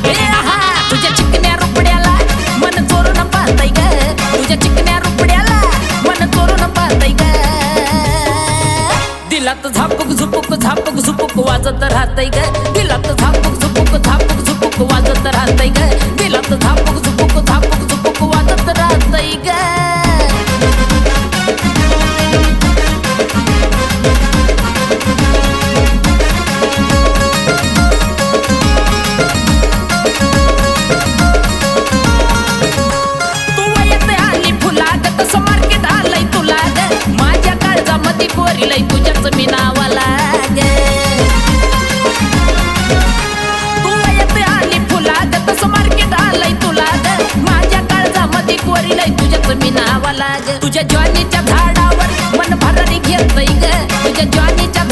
ए आहा तुझ्या चिकन्या रुपड्याला मन चोरून पाहतय ग तुझ्या चिकन्या रुपड्याला मन चोरून पाहतय ग दिलात झापूक झुपूक झापूक झुपूक वाजत राहतय ग दिलात झापूक झुपूक झापूक झुपूक वाजत राहतय ग दिलात झापूक झुपूक झापूक झुपूक वाजत राहतय ग लई तुझ्याच मी नावाला ग तू येते आली फुलाग तसं मार्केट आलंय तुला ग माझ्या काळजामध्ये कोरी लई तुझ्याच मी नावाला ग तुझ्या ज्वानीच्या झाडावर मन भरारी घेतय ग तुझ्या ज्वानीच्या